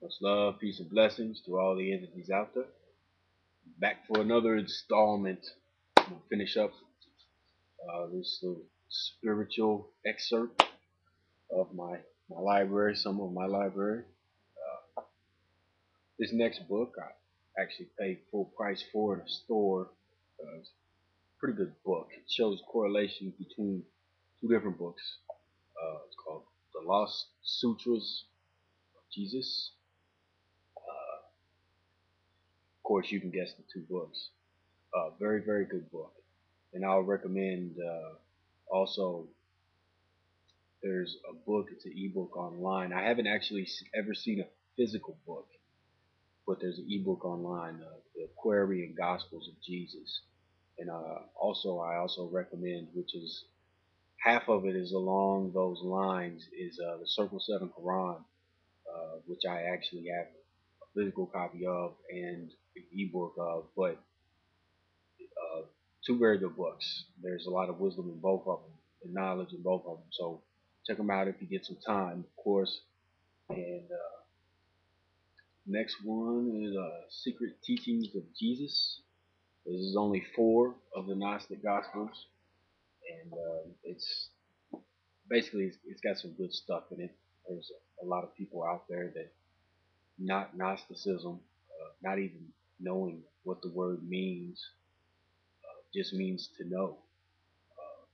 Much love, peace, and blessings to all the entities out there. Back for another installment. I'm gonna finish up this little spiritual excerpt of my library, some of my library. This next book I actually paid full price for in a store. It's a pretty good book. It shows correlation between two different books. It's called The Lost Sutras of Jesus. Of course, you can guess the two books. Very, very good book. And I'll recommend also there's a book, it's an ebook online. I haven't actually ever seen a physical book, but there's an ebook online, the Aquarian Gospels of Jesus. And I also recommend, which is half of it is along those lines, is the Circle 7 Quran, which I actually have a physical copy of and an ebook of, but uh, two very good books. There's a lot of wisdom in both of them and knowledge in both of them. So check them out if you get some time, of course. And next one is Secret Teachings of Jesus. This is only 4 of the Gnostic Gospels, and it's basically it's got some good stuff in it. There's a lot of people out there that not Gnosticism, not even knowing what the word means, just means to know,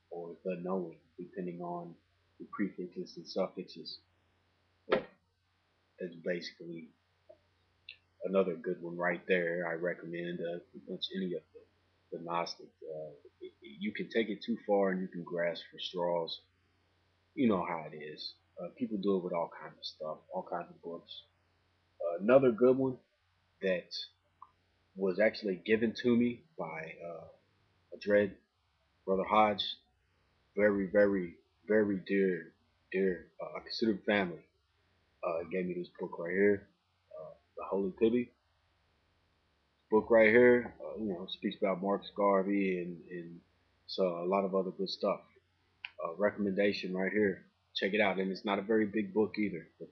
or the knowing, depending on the prefixes and suffixes. But that's basically another good one right there. I recommend pretty much any of the Gnostic. You can take it too far and you can grasp for straws. You know how it is. People do it with all kinds of stuff, all kinds of books. Another good one that was actually given to me by a dread, Brother Hodge. Very, very, very dear, considered family. Gave me this book right here, The Holy Pibby. Book right here, speaks about Marcus Garvey and so a lot of other good stuff. Recommendation right here. Check it out, and it's not a very big book either, but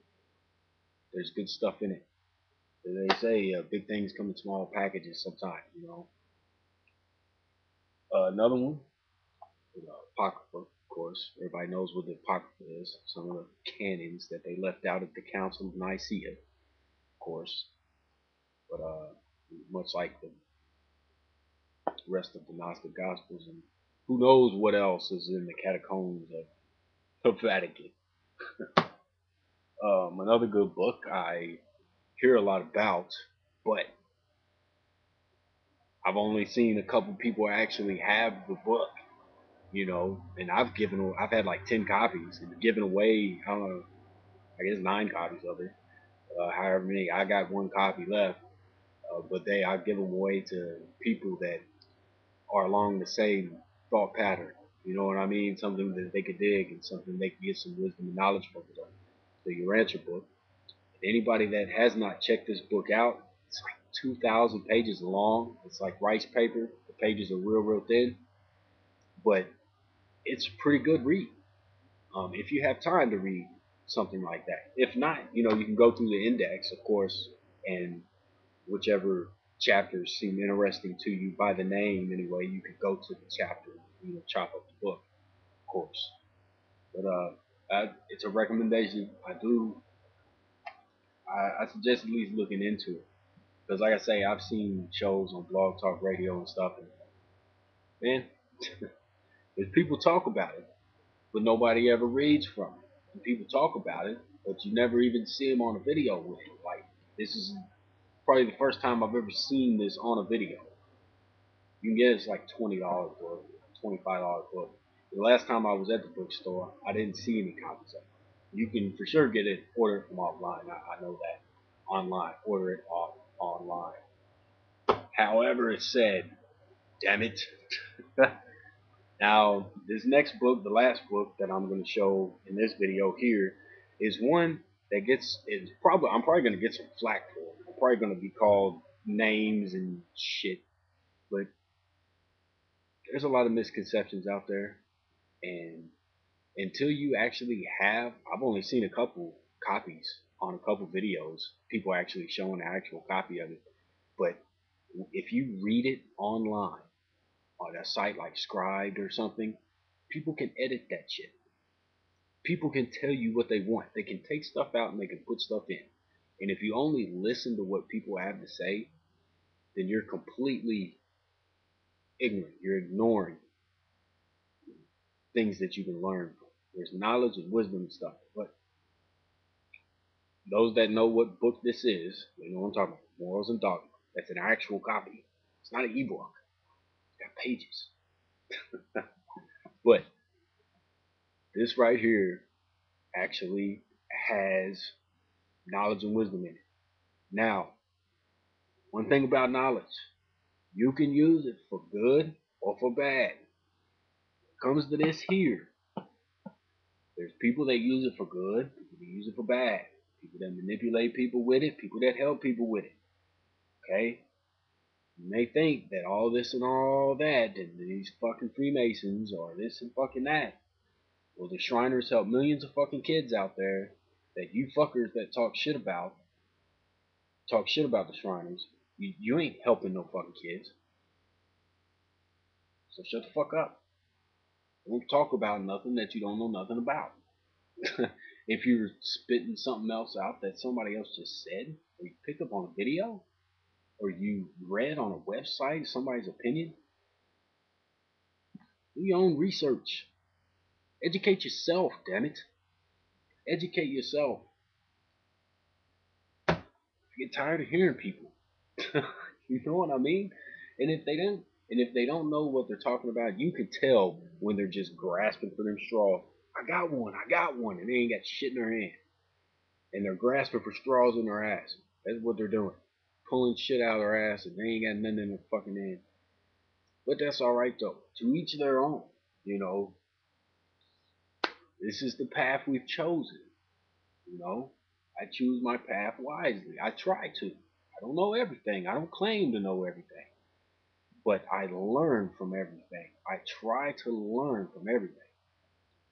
there's good stuff in it. They say big things come in small packages sometimes. Another one, Apocrypha, of course. Everybody knows what the Apocrypha is. Some of the canons that they left out at the Council of Nicaea, of course. But much like the rest of the Gnostic Gospels, and who knows what else is in the catacombs of Vatican. Another good book I hear a lot about, but I've only seen a couple people actually have the book, and I've had like 10 copies and given away, I don't know, I guess 9 copies of it. However many, I got 1 copy left, but I've given them away to people that are along the same thought pattern. You know what I mean? Something that they could dig and something they could get some wisdom and knowledge from. The Urantia book. Anybody that has not checked this book out, it's like 2,000 pages long. It's like rice paper. The pages are real, real thin, but it's a pretty good read. If you have time to read something like that. If not, you can go through the index, of course, and whichever chapters seem interesting to you by the name anyway, you could go to the chapter, chop up the book, of course. But it's a recommendation. I suggest at least looking into it. Because like I say, I've seen shows on Blog Talk Radio and stuff, and man, there's people talk about it, but nobody ever reads from it. And people talk about it, but you never even see them on a video with it. Like, this is probably the first time I've ever seen this on a video. You can get it's like $20 book, $25 book. The last time I was at the bookstore, I didn't see any copies of it. You can for sure get it, order it from offline. I know that. Online. Order it online. However, it's said, damn it. Now, this next book, the last book that I'm going to show in this video here, is one that I'm probably going to get some flack for. I'm probably going to be called names and shit, but there's a lot of misconceptions out there, and until you actually I've only seen a couple copies on a couple videos, people actually showing the actual copy of it. But if you read it online on a site like Scribed or something, people can edit that shit. People can tell you what they want. They can take stuff out and they can put stuff in. And if you only listen to what people have to say, then you're completely ignorant. You're ignoring things that you can learn from. There's knowledge and wisdom and stuff. But those that know what book this is, they know what I'm talking about. Morals and Dogma. That's an actual copy. It's not an ebook. It's got pages. But this right here actually has knowledge and wisdom in it. Now, one thing about knowledge, you can use it for good or for bad. When it comes to this here, there's people that use it for good, people that use it for bad, people that manipulate people with it, people that help people with it. Okay? You may think that all this and all that, and these fucking Freemasons or this and fucking that. Well, the Shriners help millions of fucking kids out there that you fuckers that talk shit about the Shriners. You ain't helping no fucking kids. So shut the fuck up. Don't talk about nothing that you don't know nothing about. If you're spitting something else out that somebody else just said, or you picked up on a video, or you read on a website somebody's opinion, do your own research. Educate yourself, damn it. Educate yourself. I get tired of hearing people. You know what I mean? And if they don't know what they're talking about, you can tell when they're just grasping for them straws. I got one, and they ain't got shit in their hand. And they're grasping for straws in their ass. That's what they're doing. Pulling shit out of their ass and they ain't got nothing in their fucking hand. But that's alright though. To each their own. You know, this is the path we've chosen. You know, I choose my path wisely. I try to. I don't know everything. I don't claim to know everything. But I learn from everything. I try to learn from everything.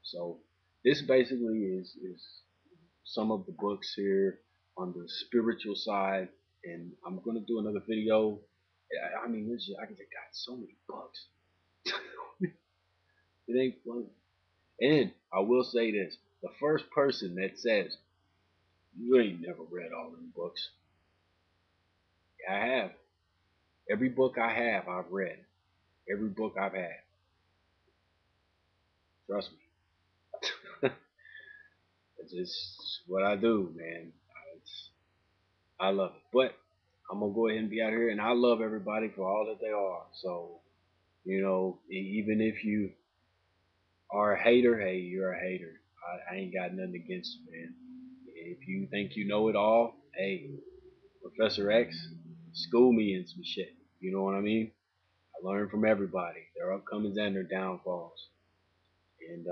So this basically is some of the books here on the spiritual side, and I'm gonna do another video. I mean, I just got so many books. It ain't funny. And I will say this: the first person that says you ain't never read all them books, yeah, I have. Every book I have, I've read. Every book I've had. Trust me. It's just what I do, man. I love it. But I'm gonna go ahead and be out here, and I love everybody for all that they are. So, you know, even if you are a hater, hey, you're a hater. I ain't got nothing against you, man. If you think you know it all, hey, Professor X, school me in some shit. You know what I mean? I learn from everybody, their upcomings and their downfalls. And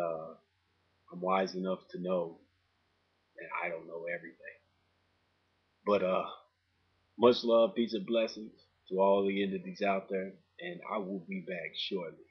I'm wise enough to know that I don't know everything. But much love, peace, and blessings to all the entities out there, and I will be back shortly.